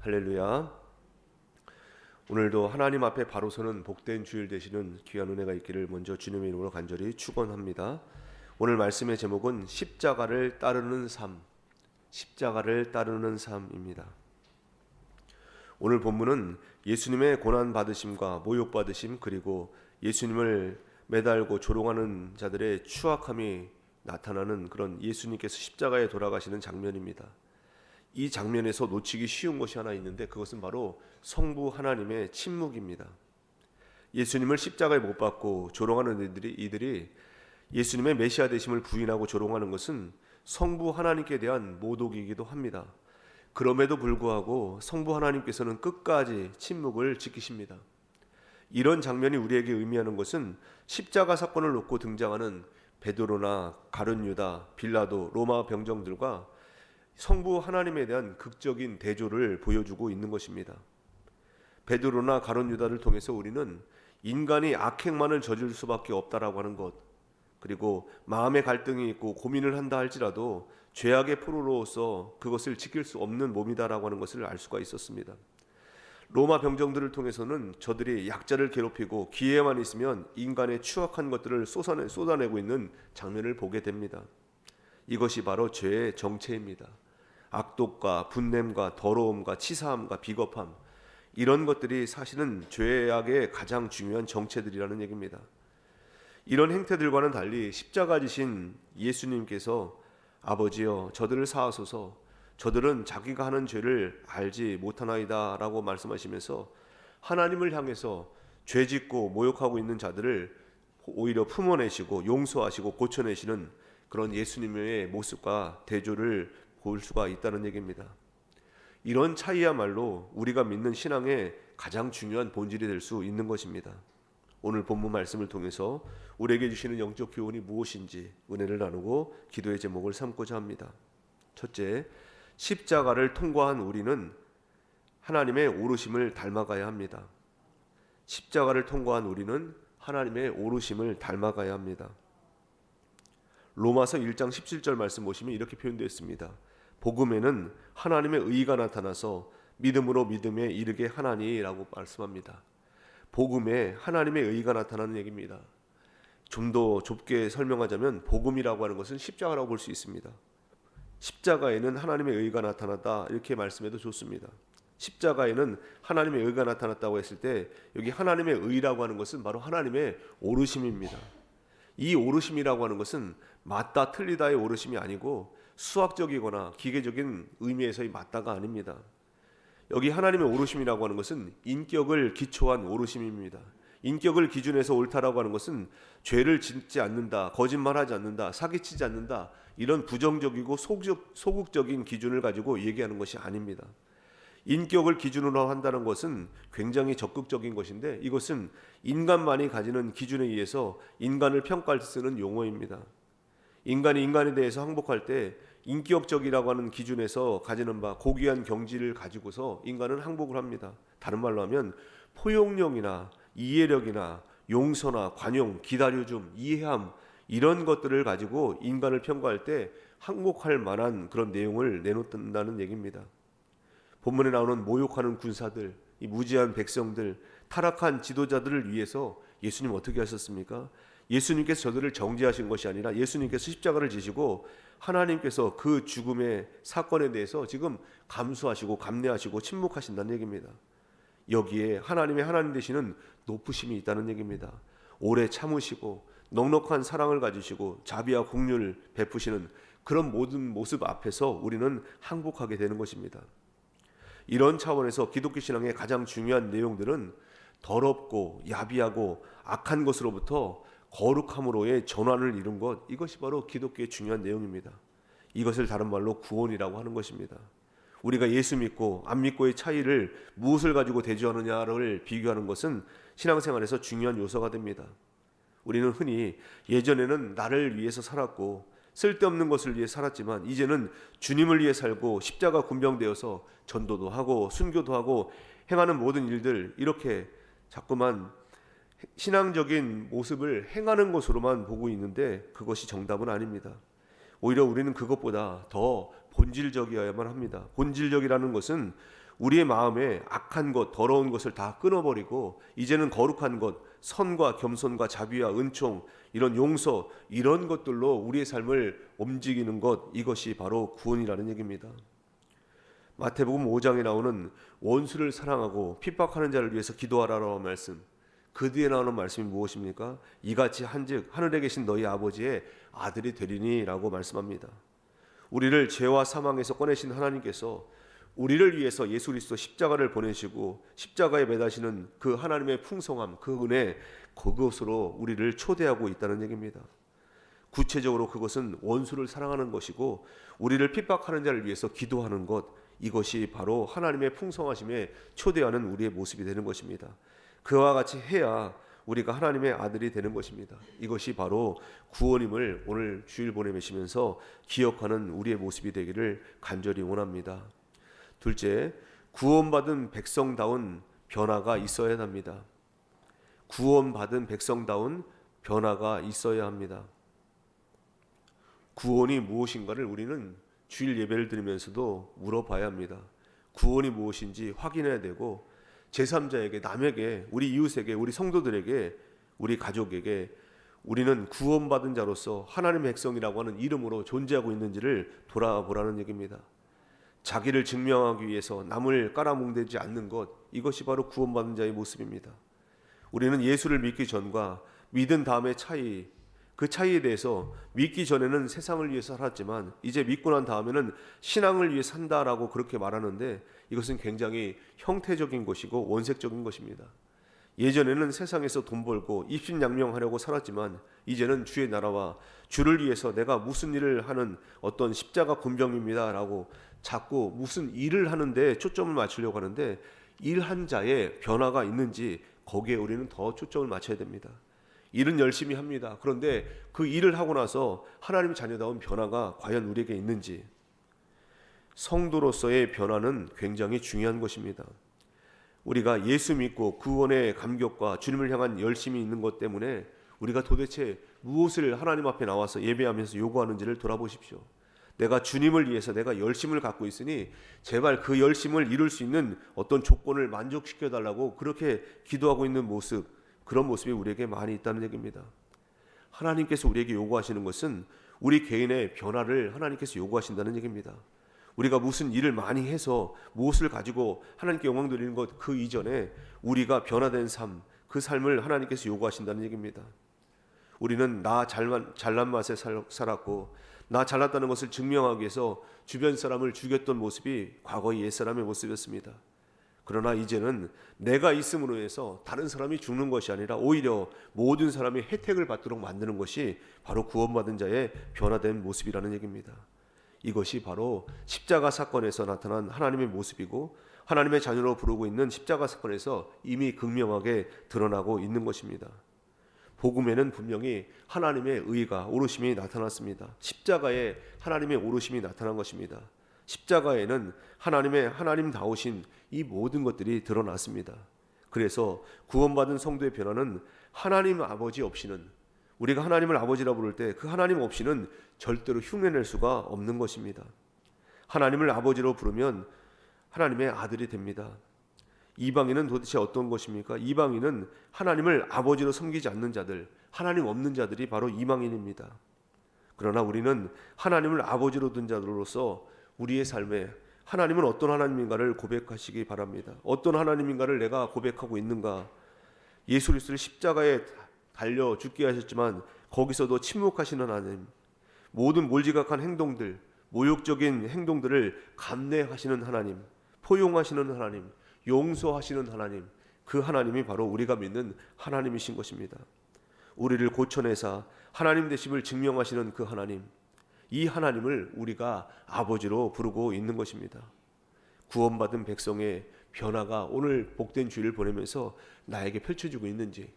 할렐루야. 오늘도 하나님 앞에 바로 서는 복된 주일 되시는 귀한 은혜가 있기를 먼저 주님의 이름으로 간절히 축원합니다. 오늘 말씀의 제목은 십자가를 따르는 삶, 십자가를 따르는 삶입니다. 오늘 본문은 예수님의 고난 받으심과 모욕 받으심, 그리고 예수님을 매달고 조롱하는 자들의 추악함이 나타나는 그런 예수님께서 십자가에 돌아가시는 장면입니다. 이 장면에서 놓치기 쉬운 것이 하나 있는데 그것은 바로 성부 하나님의 침묵입니다. 예수님을 십자가에 못 박고 조롱하는 이들이 예수님의 메시아 되심을 부인하고 조롱하는 것은 성부 하나님께 대한 모독이기도 합니다. 그럼에도 불구하고 성부 하나님께서는 끝까지 침묵을 지키십니다. 이런 장면이 우리에게 의미하는 것은 십자가 사건을 놓고 등장하는 베드로나 가룟 유다, 빌라도, 로마 병정들과 성부 하나님에 대한 극적인 대조를 보여주고 있는 것입니다. 베드로나 가룟 유다를 통해서 우리는 인간이 악행만을 저질 수밖에 없다라고 하는 것, 그리고 마음의 갈등이 있고 고민을 한다 할지라도 죄악의 포로로서 그것을 지킬 수 없는 몸이다라고 하는 것을 알 수가 있었습니다. 로마 병정들을 통해서는 저들이 약자를 괴롭히고 기회만 있으면 인간의 추악한 것들을 쏟아내고 있는 장면을 보게 됩니다. 이것이 바로 죄의 정체입니다. 악독과 분냄과 더러움과 치사함과 비겁함, 이런 것들이 사실은 죄악의 가장 중요한 정체들이라는 얘기입니다. 이런 행태들과는 달리 십자가 지신 예수님께서 아버지여 저들을 사하소서, 저들은 자기가 하는 죄를 알지 못하나이다 라고 말씀하시면서 하나님을 향해서 죄짓고 모욕하고 있는 자들을 오히려 품어내시고 용서하시고 고쳐내시는 그런 예수님의 모습과 대조를 볼 수가 있다는 얘기입니다. 이런 차이야말로 우리가 믿는 신앙의 가장 중요한 본질이 될 수 있는 것입니다. 오늘 본문 말씀을 통해서 우리에게 주시는 영적 교훈이 무엇인지 은혜를 나누고 기도의 제목을 삼고자 합니다. 첫째, 십자가를 통과한 우리는 하나님의 오르심을 닮아가야 합니다. 십자가를 통과한 우리는 하나님의 오르심을 닮아가야 합니다. 로마서 1장 17절 말씀 보시면 이렇게 표현되어 있습니다. 복음에는 하나님의 의가 나타나서 믿음으로 믿음에 이르게 하나니라고 말씀합니다. 복음에 하나님의 의가 나타나는 얘기입니다. 좀 더 좁게 설명하자면 복음이라고 하는 것은 십자가라고 볼 수 있습니다. 십자가에는 하나님의 의가 나타났다 이렇게 말씀해도 좋습니다. 십자가에는 하나님의 의가 나타났다고 했을 때 여기 하나님의 의라고 하는 것은 바로 하나님의 오르심입니다. 이 오르심이라고 하는 것은 맞다 틀리다의 오르심이 아니고 수학적이거나 기계적인 의미에서의 맞다가 아닙니다. 여기 하나님의 오르심이라고 하는 것은 인격을 기초한 오르심입니다. 인격을 기준해서 옳다라고 하는 것은 죄를 짓지 않는다, 거짓말하지 않는다, 사기치지 않는다, 이런 부정적이고 소극적인 기준을 가지고 얘기하는 것이 아닙니다. 인격을 기준으로 한다는 것은 굉장히 적극적인 것인데 이것은 인간만이 가지는 기준에 의해서 인간을 평가할 때 쓰는 용어입니다. 인간이 인간에 대해서 항복할 때 인격적이라고 하는 기준에서 가지는 바 고귀한 경지를 가지고서 인간은 항복을 합니다. 다른 말로 하면 포용력이나 이해력이나 용서나 관용, 기다려줌, 이해함, 이런 것들을 가지고 인간을 평가할 때 항복할 만한 그런 내용을 내놓는다는 얘기입니다. 본문에 나오는 모욕하는 군사들, 이 무지한 백성들, 타락한 지도자들을 위해서 예수님 어떻게 하셨습니까? 예수님께서 저들을 정죄하신 것이 아니라 예수님께서 십자가를 지시고 하나님께서 그 죽음의 사건에 대해서 지금 감수하시고 감내하시고 침묵하신다는 얘기입니다. 여기에 하나님 되시는 높으심이 있다는 얘기입니다. 오래 참으시고 넉넉한 사랑을 가지시고 자비와 긍휼을 베푸시는 그런 모든 모습 앞에서 우리는 항복하게 되는 것입니다. 이런 차원에서 기독교 신앙의 가장 중요한 내용들은 더럽고 야비하고 악한 것으로부터 거룩함으로의 전환을 이룬 것, 이것이 바로 기독교의 중요한 내용입니다. 이것을 다른 말로 구원이라고 하는 것입니다. 우리가 예수 믿고 안 믿고의 차이를 무엇을 가지고 대조하느냐를 비교하는 것은 신앙생활에서 중요한 요소가 됩니다. 우리는 흔히 예전에는 나를 위해서 살았고 쓸데없는 것을 위해 살았지만 이제는 주님을 위해 살고 십자가 군병되어서 전도도 하고 순교도 하고 행하는 모든 일들, 이렇게 자꾸만 신앙적인 모습을 행하는 것으로만 보고 있는데 그것이 정답은 아닙니다. 오히려 우리는 그것보다 더 본질적이어야만 합니다. 본질적이라는 것은 우리의 마음에 악한 것, 더러운 것을 다 끊어버리고 이제는 거룩한 것, 선과 겸손과 자비와 은총, 이런 용서, 이런 것들로 우리의 삶을 움직이는 것, 이것이 바로 구원이라는 얘기입니다. 마태복음 5장에 나오는 원수를 사랑하고 핍박하는 자를 위해서 기도하라라는 말씀, 그 뒤에 나오는 말씀이 무엇입니까? 이같이 한즉 하늘에 계신 너희 아버지의 아들이 되리니 라고 말씀합니다. 우리를 죄와 사망에서 꺼내신 하나님께서 우리를 위해서 예수 그리스도 십자가를 보내시고 십자가에 매다시는 그 하나님의 풍성함, 그 은혜, 그것으로 우리를 초대하고 있다는 얘기입니다. 구체적으로 그것은 원수를 사랑하는 것이고 우리를 핍박하는 자를 위해서 기도하는 것, 이것이 바로 하나님의 풍성하심에 초대하는 우리의 모습이 되는 것입니다. 그와 같이 해야 우리가 하나님의 아들이 되는 것입니다. 이것이 바로 구원임을 오늘 주일 보내시면서 기억하는 우리의 모습이 되기를 간절히 원합니다. 둘째, 구원받은 백성다운 변화가 있어야 합니다. 구원받은 백성다운 변화가 있어야 합니다. 구원이 무엇인가를 우리는 주일 예배를 드리면서도 물어봐야 합니다. 구원이 무엇인지 확인해야 되고 제3자에게, 남에게, 우리 이웃에게, 우리 성도들에게, 우리 가족에게 우리는 구원받은 자로서 하나님의 백성이라고 하는 이름으로 존재하고 있는지를 돌아보라는 얘기입니다. 자기를 증명하기 위해서 남을 깔아뭉대지 않는 것, 이것이 바로 구원받은 자의 모습입니다. 우리는 예수를 믿기 전과 믿은 다음의 차이, 그 차이에 대해서 믿기 전에는 세상을 위해서 살았지만 이제 믿고 난 다음에는 신앙을 위해 산다라고 그렇게 말하는데 이것은 굉장히 형태적인 것이고 원색적인 것입니다. 예전에는 세상에서 돈 벌고 입신양명하려고 살았지만 이제는 주의 나라와 주를 위해서 내가 무슨 일을 하는 어떤 십자가 군병입니다라고 자꾸 무슨 일을 하는데 초점을 맞추려고 하는데 일한 자의 변화가 있는지 거기에 우리는 더 초점을 맞춰야 됩니다. 일은 열심히 합니다. 그런데 그 일을 하고 나서 하나님의 자녀다운 변화가 과연 우리에게 있는지, 성도로서의 변화는 굉장히 중요한 것입니다. 우리가 예수 믿고 구원의 감격과 주님을 향한 열심이 있는 것 때문에 우리가 도대체 무엇을 하나님 앞에 나와서 예배하면서 요구하는지를 돌아보십시오. 내가 주님을 위해서 내가 열심을 갖고 있으니 제발 그 열심을 이룰 수 있는 어떤 조건을 만족시켜 달라고 그렇게 기도하고 있는 모습, 그런 모습이 우리에게 많이 있다는 얘기입니다. 하나님께서 우리에게 요구하시는 것은 우리 개인의 변화를 하나님께서 요구하신다는 얘기입니다. 우리가 무슨 일을 많이 해서 무엇을 가지고 하나님께 영광 드리는 것, 그 이전에 우리가 변화된 삶, 그 삶을 하나님께서 요구하신다는 얘기입니다. 우리는 나 잘난 맛에 살았고 나 잘났다는 것을 증명하기 위해서 주변 사람을 죽였던 모습이 과거의 옛사람의 모습이었습니다. 그러나 이제는 내가 있음으로 해서 다른 사람이 죽는 것이 아니라 오히려 모든 사람이 혜택을 받도록 만드는 것이 바로 구원받은 자의 변화된 모습이라는 얘기입니다. 이것이 바로 십자가 사건에서 나타난 하나님의 모습이고 하나님의 자녀로 부르고 있는 십자가 사건에서 이미 극명하게 드러나고 있는 것입니다. 복음에는 분명히 하나님의 의가, 오르심이 나타났습니다. 십자가에 하나님의 오르심이 나타난 것입니다. 십자가에는 하나님다우신 이 모든 것들이 드러났습니다. 그래서 구원받은 성도의 변화는 하나님 아버지 없이는, 우리가 하나님을 아버지라 부를 때 그 하나님 없이는 절대로 흉내낼 수가 없는 것입니다. 하나님을 아버지로 부르면 하나님의 아들이 됩니다. 이방인은 도대체 어떤 것입니까? 이방인은 하나님을 아버지로 섬기지 않는 자들, 하나님 없는 자들이 바로 이방인입니다. 그러나 우리는 하나님을 아버지로 둔 자들로서 우리의 삶에 하나님은 어떤 하나님인가를 고백하시기 바랍니다. 어떤 하나님인가를 내가 고백하고 있는가? 예수 그리스도를 십자가에 달려 죽게 하셨지만 거기서도 침묵하시는 하나님, 모든 몰지각한 행동들, 모욕적인 행동들을 감내하시는 하나님, 포용하시는 하나님, 용서하시는 하나님, 그 하나님이 바로 우리가 믿는 하나님이신 것입니다. 우리를 고쳐내사 하나님 되심을 증명하시는 그 하나님, 이 하나님을 우리가 아버지로 부르고 있는 것입니다. 구원받은 백성의 변화가 오늘 복된 주일을 보내면서 나에게 펼쳐지고 있는지,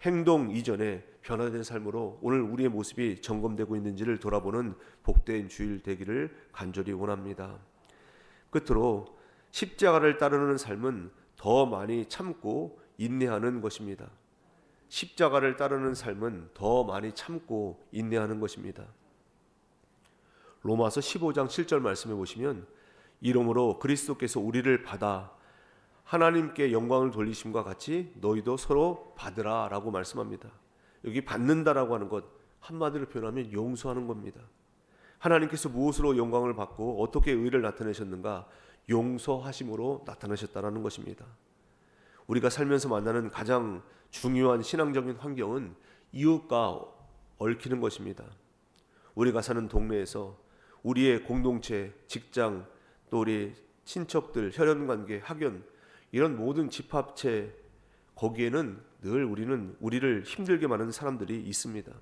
행동 이전에 변화된 삶으로 오늘 우리의 모습이 점검되고 있는지를 돌아보는 복된 주일 되기를 간절히 원합니다. 끝으로 십자가를 따르는 삶은 더 많이 참고 인내하는 것입니다. 십자가를 따르는 삶은 더 많이 참고 인내하는 것입니다. 로마서 15장 7절 말씀해 보시면 이러므로 그리스도께서 우리를 받아 하나님께 영광을 돌리심과 같이 너희도 서로 받으라 라고 말씀합니다. 여기 받는다라고 하는 것 한마디로 표현하면 용서하는 겁니다. 하나님께서 무엇으로 영광을 받고 어떻게 의를 나타내셨는가? 용서하심으로 나타나셨다라는 것입니다. 우리가 살면서 만나는 가장 중요한 신앙적인 환경은 이웃과 얽히는 것입니다. 우리가 사는 동네에서 우리의 공동체, 직장, 또 우리 친척들, 혈연관계, 학연 이런 모든 집합체 거기에는 늘 우리를 힘들게 만드는 사람들이 있습니다.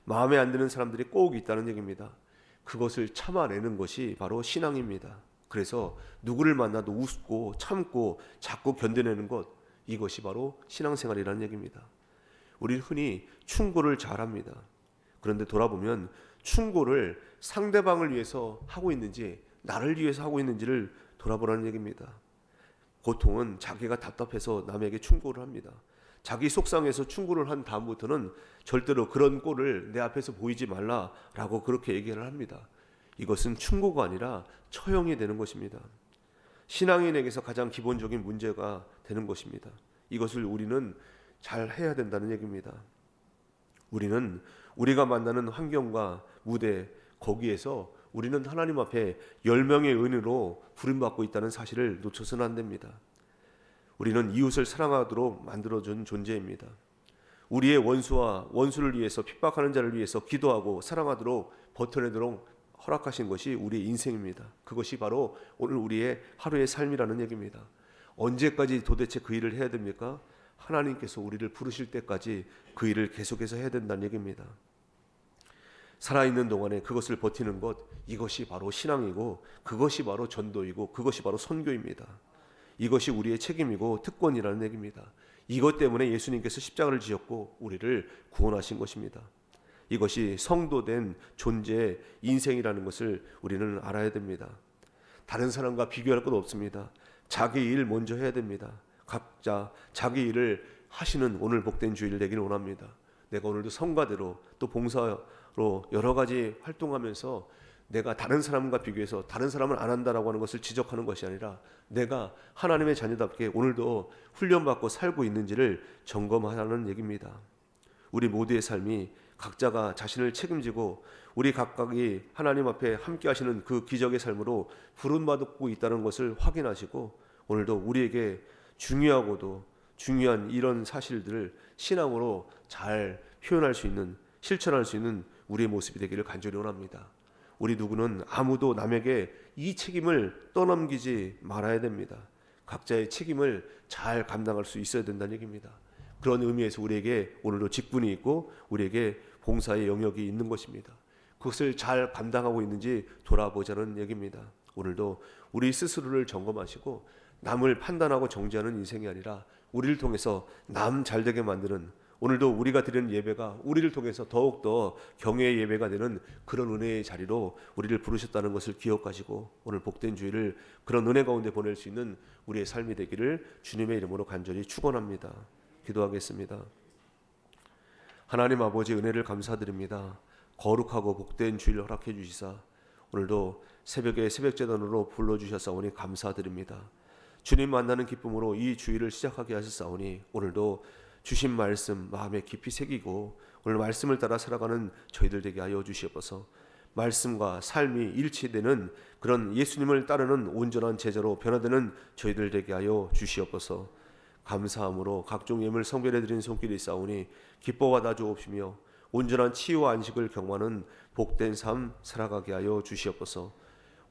마음에 안 드는 사람들이 꼭 있다는 얘기입니다. 그것을 참아내는 것이 바로 신앙입니다. 그래서 누구를 만나도 웃고 참고 자꾸 견뎌내는 것, 이것이 바로 신앙생활이라는 얘기입니다. 우리는 흔히 충고를 잘합니다. 그런데 돌아보면 충고를 상대방을 위해서 하고 있는지 나를 위해서 하고 있는지를 돌아보라는 얘기입니다. 보통은 자기가 답답해서 남에게 충고를 합니다. 자기 속상해서 충고를 한 다음부터는 절대로 그런 꼴을 내 앞에서 보이지 말라라고 그렇게 얘기를 합니다. 이것은 충고가 아니라 처형이 되는 것입니다. 신앙인에게서 가장 기본적인 문제가 되는 것입니다. 이것을 우리는 잘 해야 된다는 얘기입니다. 우리는 우리가 만나는 환경과 무대 거기에서 우리는 하나님 앞에 10명의 은혜로 부름받고 있다는 사실을 놓쳐서는 안 됩니다. 우리는 이웃을 사랑하도록 만들어준 존재입니다. 우리의 원수를 위해서 핍박하는 자를 위해서 기도하고 사랑하도록 버텨내도록 허락하신 것이 우리의 인생입니다. 그것이 바로 오늘 우리의 하루의 삶이라는 얘기입니다. 언제까지 도대체 그 일을 해야 됩니까? 하나님께서 우리를 부르실 때까지 그 일을 계속해서 해야 된다는 얘기입니다. 살아있는 동안에 그것을 버티는 것, 이것이 바로 신앙이고 그것이 바로 전도이고 그것이 바로 선교입니다. 이것이 우리의 책임이고 특권이라는 얘기입니다. 이것 때문에 예수님께서 십자가를 지었고 우리를 구원하신 것입니다. 이것이 성도된 존재의 인생이라는 것을 우리는 알아야 됩니다. 다른 사람과 비교할 것 없습니다. 자기 일 먼저 해야 됩니다. 각자 자기 일을 하시는 오늘 복된 주일 되기를 원합니다. 내가 오늘도 성가대로 또 봉사로 여러 가지 활동하면서 내가 다른 사람과 비교해서 다른 사람은 안 한다라고 하는 것을 지적하는 것이 아니라 내가 하나님의 자녀답게 오늘도 훈련받고 살고 있는지를 점검하라는 얘기입니다. 우리 모두의 삶이 각자가 자신을 책임지고 우리 각각이 하나님 앞에 함께 하시는 그 기적의 삶으로 부름받고 있다는 것을 확인하시고 오늘도 우리에게 중요하고도 중요한 이런 사실들을 신앙으로 잘 표현할 수 있는, 실천할 수 있는 우리의 모습이 되기를 간절히 원합니다. 우리 누구는 아무도 남에게 이 책임을 떠넘기지 말아야 됩니다. 각자의 책임을 잘 감당할 수 있어야 된다는 얘기입니다. 그런 의미에서 우리에게 오늘도 직분이 있고 우리에게 봉사의 영역이 있는 것입니다. 그것을 잘 감당하고 있는지 돌아보자는 얘기입니다. 오늘도 우리 스스로를 점검하시고 남을 판단하고 정죄하는 인생이 아니라 우리를 통해서 남 잘되게 만드는, 오늘도 우리가 드리는 예배가 우리를 통해서 더욱더 경외의 예배가 되는 그런 은혜의 자리로 우리를 부르셨다는 것을 기억하시고 오늘 복된 주일을 그런 은혜 가운데 보낼 수 있는 우리의 삶이 되기를 주님의 이름으로 간절히 축원합니다. 기도하겠습니다. 하나님 아버지, 은혜를 감사드립니다. 거룩하고 복된 주일 허락해 주시사 오늘도 새벽에 새벽제단으로 불러주셨사오니 감사드립니다. 주님 만나는 기쁨으로 이 주일을 시작하게 하셨사오니 오늘도 주신 말씀 마음에 깊이 새기고 오늘 말씀을 따라 살아가는 저희들 되게 하여 주시옵소서. 말씀과 삶이 일치되는 그런 예수님을 따르는 온전한 제자로 변화되는 저희들 되게 하여 주시옵소서. 감사함으로 각종 예물 성별해 드린 손길이 있사오니 기뻐 받아 주옵시며 온전한 치유와 안식을 경험하는 복된 삶 살아가게 하여 주시옵소서.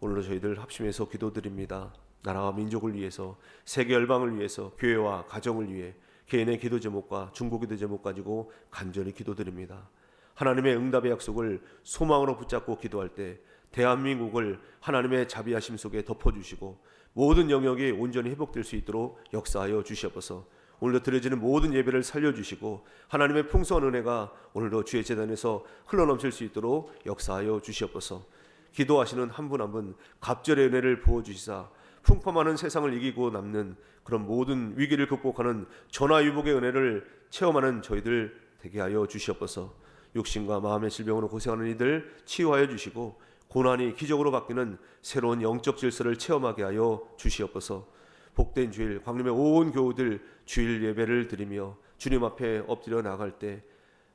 오늘도 저희들 합심해서 기도드립니다. 나라와 민족을 위해서, 세계 열방을 위해서, 교회와 가정을 위해 개인의 기도 제목과 중보기도 제목 가지고 간절히 기도드립니다. 하나님의 응답의 약속을 소망으로 붙잡고 기도할 때 대한민국을 하나님의 자비하심 속에 덮어주시고 모든 영역이 온전히 회복될 수 있도록 역사하여 주시옵소서. 오늘도 드려지는 모든 예배를 살려주시고 하나님의 풍성한 은혜가 오늘도 주의 제단에서 흘러넘칠 수 있도록 역사하여 주시옵소서. 기도하시는 한 분 한 분 갑절의 은혜를 부어주시사 풍파많은 세상을 이기고 남는 그런 모든 위기를 극복하는 전화위복의 은혜를 체험하는 저희들 되게 하여 주시옵소서. 육신과 마음의 질병으로 고생하는 이들 치유하여 주시고 고난이 기적으로 바뀌는 새로운 영적 질서를 체험하게 하여 주시옵소서. 복된 주일, 광림의 온 교우들 주일 예배를 드리며 주님 앞에 엎드려 나갈 때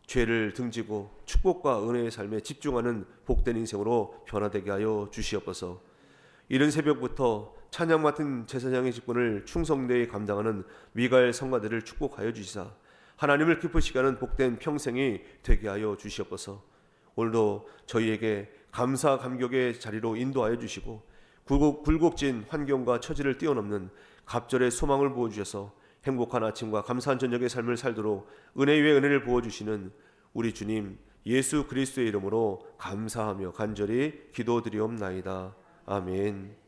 죄를 등지고 축복과 은혜의 삶에 집중하는 복된 인생으로 변화되게 하여 주시옵소서. 이른 새벽부터 찬양 맡은 제사장의 직분을 충성되이 감당하는 미가엘 성가들을 축복하여 주시사 하나님을 기쁘시게 하는 복된 평생이 되게 하여 주시옵소서. 오늘도 저희에게 감사 감격의 자리로 인도하여 주시고 굴곡진 환경과 처지를 뛰어넘는 갑절의 소망을 부어주셔서 행복한 아침과 감사한 저녁의 삶을 살도록 은혜 위에 은혜를 부어주시는 우리 주님 예수 그리스도의 이름으로 감사하며 간절히 기도드리옵나이다. 아멘.